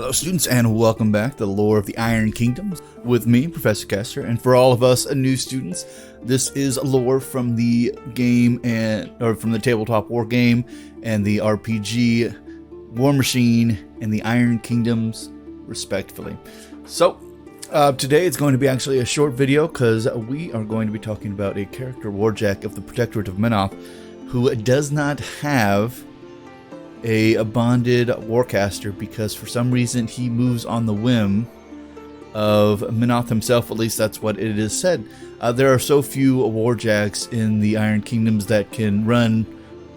Hello students and welcome back to the lore of the Iron Kingdoms with me, Professor Caster, and for all of us new students, this is lore from the game or from the tabletop war game and the RPG Warmachine and the Iron Kingdoms respectively. So today it's going to be actually a short video because we are going to be talking about a character, Warjack of the Protectorate of Menoth, who does not have a bonded Warcaster because for some reason he moves on the whim of Menoth himself. At least that's what it is said. There are so few Warjacks in the Iron Kingdoms that can run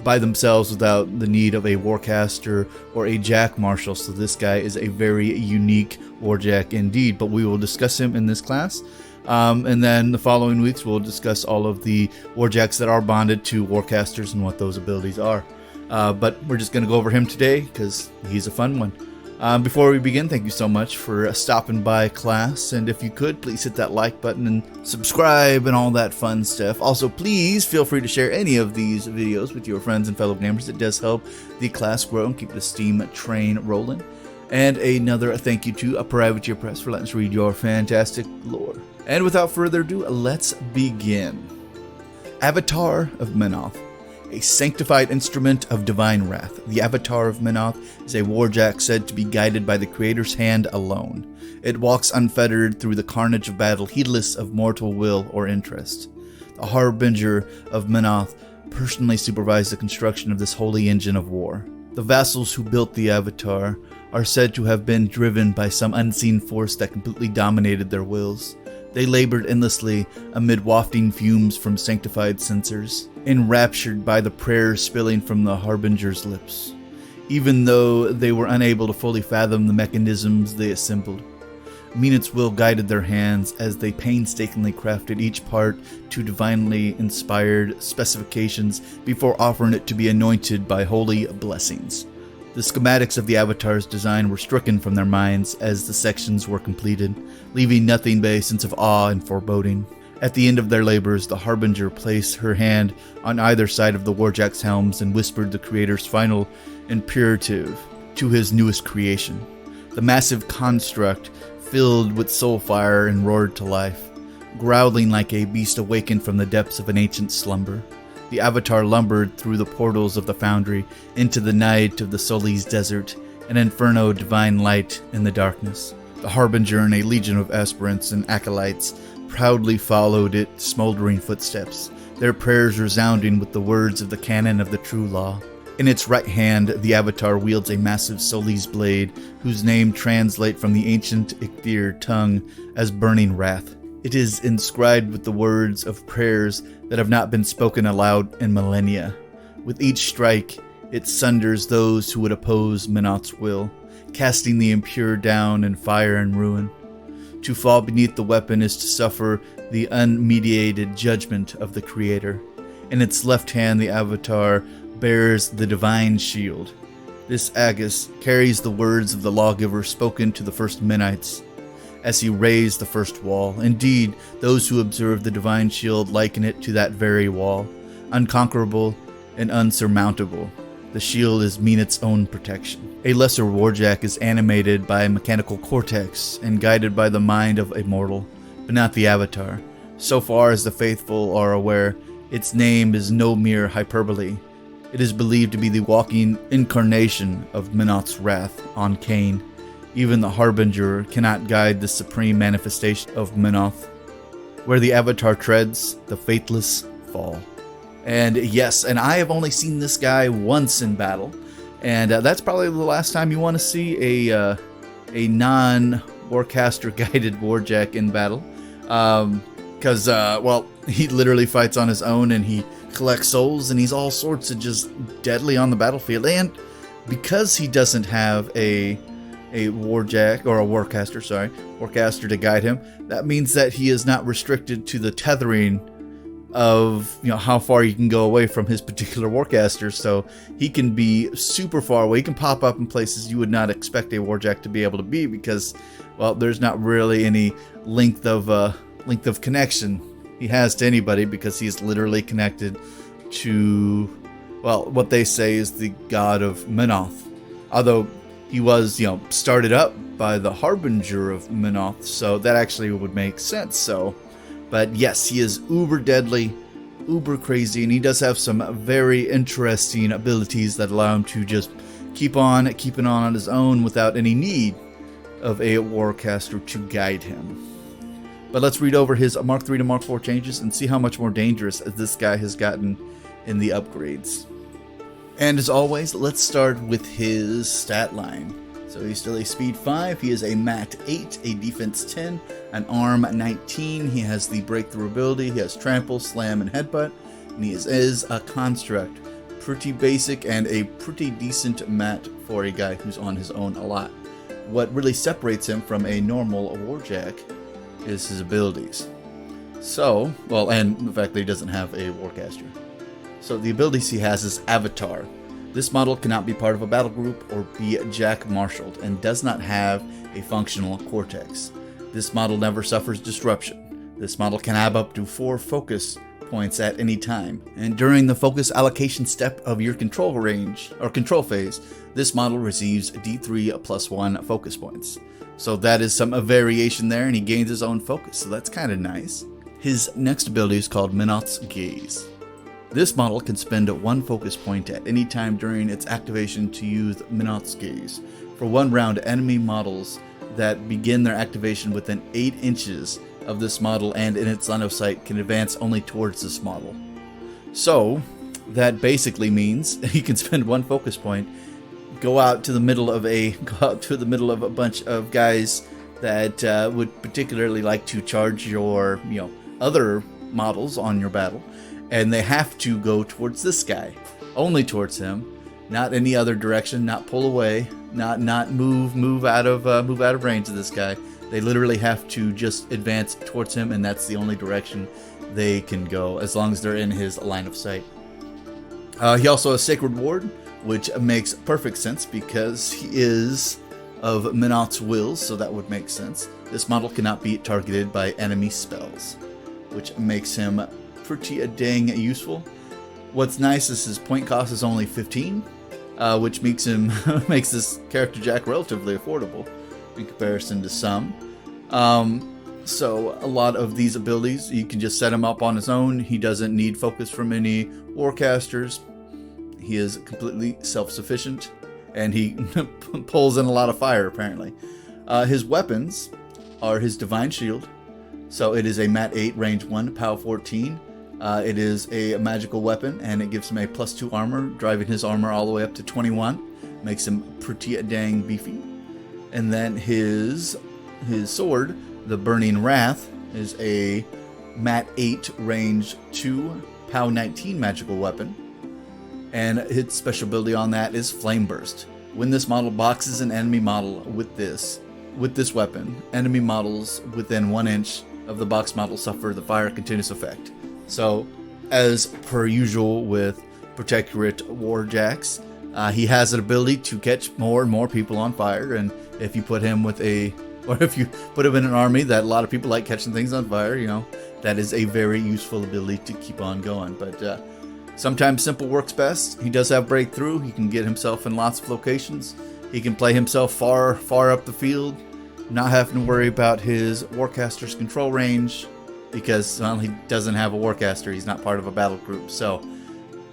by themselves without the need of a Warcaster or a Jack Marshal, so this guy is a very unique Warjack indeed, but we will discuss him in this class. And then the following weeks we'll discuss all of the Warjacks that are bonded to Warcasters and what those abilities are. But we're just going to go over him today because he's a fun one. Before we begin, thank you so much for stopping by class, and if you could, please hit that like button and subscribe and all that fun stuff. Also, please feel free to share any of these videos with your friends and fellow gamers. It does help the class grow and keep the Steam train rolling. And another thank you to privateerpress for letting us read your fantastic lore. And without further ado, let's begin. Avatar of Menoth. A sanctified instrument of divine wrath, the Avatar of Menoth is a warjack said to be guided by the Creator's hand alone. It walks unfettered through the carnage of battle, heedless of mortal will or interest. The Harbinger of Menoth personally supervised the construction of this holy engine of war. The vassals who built the Avatar are said to have been driven by some unseen force that completely dominated their wills. They labored endlessly amid wafting fumes from sanctified censers, enraptured by the prayers spilling from the Harbinger's lips, even though they were unable to fully fathom the mechanisms they assembled. Menoth's will guided their hands as they painstakingly crafted each part to divinely inspired specifications before offering it to be anointed by holy blessings. The schematics of the Avatar's design were stricken from their minds as the sections were completed, leaving nothing but a sense of awe and foreboding. At the end of their labors, the Harbinger placed her hand on either side of the Warjack's helms and whispered the Creator's final imperative to his newest creation. The massive construct filled with soul fire and roared to life, growling like a beast awakened from the depths of an ancient slumber. The Avatar lumbered through the portals of the foundry into the night of the Solis desert, an inferno of divine light in the darkness. The Harbinger and a legion of aspirants and acolytes proudly followed its smoldering footsteps, their prayers resounding with the words of the canon of the true law. In its right hand, the Avatar wields a massive Solis blade, whose name translates from the ancient Ichthir tongue as burning wrath. It is inscribed with the words of prayers that have not been spoken aloud in millennia. With each strike, it sunders those who would oppose Menoth's will, casting the impure down in fire and ruin. To fall beneath the weapon is to suffer the unmediated judgment of the Creator. In its left hand, the Avatar bears the divine shield. This Aegis carries the words of the lawgiver spoken to the first Menites as he raised the first wall. Indeed, those who observe the divine shield liken it to that very wall, unconquerable and unsurmountable. The shield is Menoth's own protection. A lesser Warjack is animated by a mechanical cortex and guided by the mind of a mortal, but not the Avatar. So far as the faithful are aware, its name is no mere hyperbole. It is believed to be the walking incarnation of Menoth's wrath on Cain. Even the Harbinger cannot guide the supreme manifestation of Menoth. Where the Avatar treads, the faithless fall. And yes, and I have only seen this guy once in battle, and that's probably the last time you want to see a non-Warcaster guided Warjack in battle, because well, he literally fights on his own and he collects souls and he's all sorts of just deadly on the battlefield. And because he doesn't have a Warjack or a Warcaster to guide him, that means that he is not restricted to the tethering of how far you can go away from his particular Warcaster, so he can be super far away. He can pop up in places you would not expect a Warjack to be able to be because, well, there's not really any length of connection he has to anybody because he's literally connected to, well, what they say is the god of Menoth. Although he was, started up by the Harbinger of Menoth, so that actually would make sense. So, but yes, he is uber deadly, uber crazy, and he does have some very interesting abilities that allow him to just keep on keeping on his own without any need of a Warcaster to guide him. But let's read over his Mark III to Mark IV changes and see how much more dangerous this guy has gotten in the upgrades. And as always, let's start with his stat line. So he's still a speed 5, he is a mat 8, a defense 10, an arm 19, he has the breakthrough ability, he has trample, slam, and headbutt, and he is a construct. Pretty basic and a pretty decent mat for a guy who's on his own a lot. What really separates him from a normal Warjack is his abilities. So, well, and the fact that he doesn't have a Warcaster. So the abilities he has is Avatar. This model cannot be part of a battle group or be Jack Marshal and does not have a functional cortex. This model never suffers disruption. This model can have up to 4 focus points at any time, and during the focus allocation step of your control range or control phase, this model receives D3 plus 1 focus points. So that is some variation there, and he gains his own focus, so that's kind of nice. His next ability is called Menoth's Gaze. This model can spend 1 focus point at any time during its activation to use Menoth's Gaze. For 1 round, enemy models that begin their activation within 8 inches of this model and in its line of sight can advance only towards this model. So that basically means you can spend 1 focus point, go out to the middle of a bunch of guys that would particularly like to charge your other models on your battle, and they have to go towards this guy, only towards him, not any other direction, not pull away, not move out of range of this guy. They literally have to just advance towards him, and that's the only direction they can go, as long as they're in his line of sight. He also has Sacred Ward, which makes perfect sense because he is of Menoth's will, so that would make sense. This model cannot be targeted by enemy spells, which makes him pretty dang useful. What's nice is his point cost is only 15, which makes him makes this character Jack relatively affordable in comparison to some. So a lot of these abilities, you can just set him up on his own. He doesn't need focus from any Warcasters. He is completely self-sufficient, and he pulls in a lot of fire, apparently. His weapons are his Divine Shield. So it is a mat 8, range 1, POW 14. It is a magical weapon, and it gives him a +2 armor, driving his armor all the way up to 21. Makes him pretty dang beefy. And then his sword, the Burning Wrath, is a mat 8, range 2, POW 19 magical weapon. And its special ability on that is Flame Burst. When this model boxes an enemy model with this weapon, enemy models within 1 inch of the box model suffer the fire continuous effect. So, as per usual with Protectorate Warjacks, he has an ability to catch more and more people on fire, and if you put him if you put him in an army that a lot of people like catching things on fire, that is a very useful ability to keep on going. But sometimes simple works best. He does have breakthrough. He can get himself in lots of locations. He can play himself far up the field, not having to worry about his Warcaster's control range, because he doesn't have a Warcaster. He's not part of a battle group. So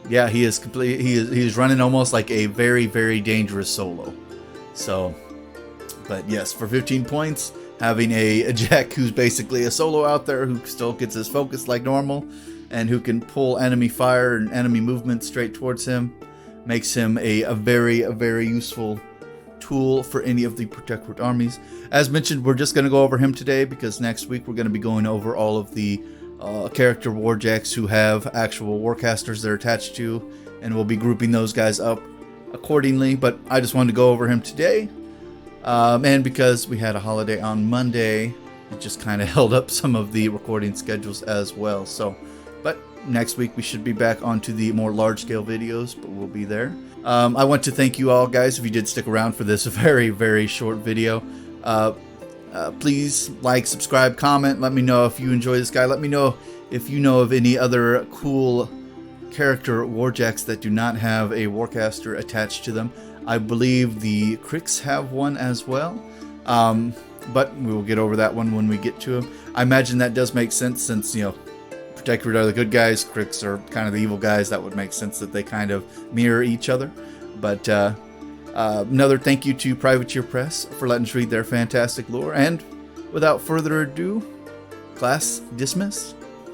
yeah, he is running almost like a very, very dangerous solo. So, but yes, for 15 points, having a Jack who's basically a solo out there who still gets his focus like normal and who can pull enemy fire and enemy movement straight towards him makes him a very, very useful tool for any of the Protectorate armies. As mentioned, we're just going to go over him today because next week we're going to be going over all of the character Warjacks who have actual Warcasters they're attached to, and we'll be grouping those guys up accordingly. But I just wanted to go over him today, and because we had a holiday on Monday, it just kind of held up some of the recording schedules as well. So, but next week we should be back onto the more large-scale videos, but we'll be there. I want to thank you all, guys, if you did stick around for this very, very short video. Please like, subscribe, comment. Let me know if you enjoy this guy. Let me know if you know of any other cool character Warjacks that do not have a Warcaster attached to them. I believe the Cricks have one as well. But we will get over that one when we get to them. I imagine that does make sense since, Protectorate are the good guys, Cricks are kind of the evil guys. That would make sense that they kind of mirror each other. But another thank you to Privateerpress for letting us read their fantastic lore. And without further ado, class dismissed.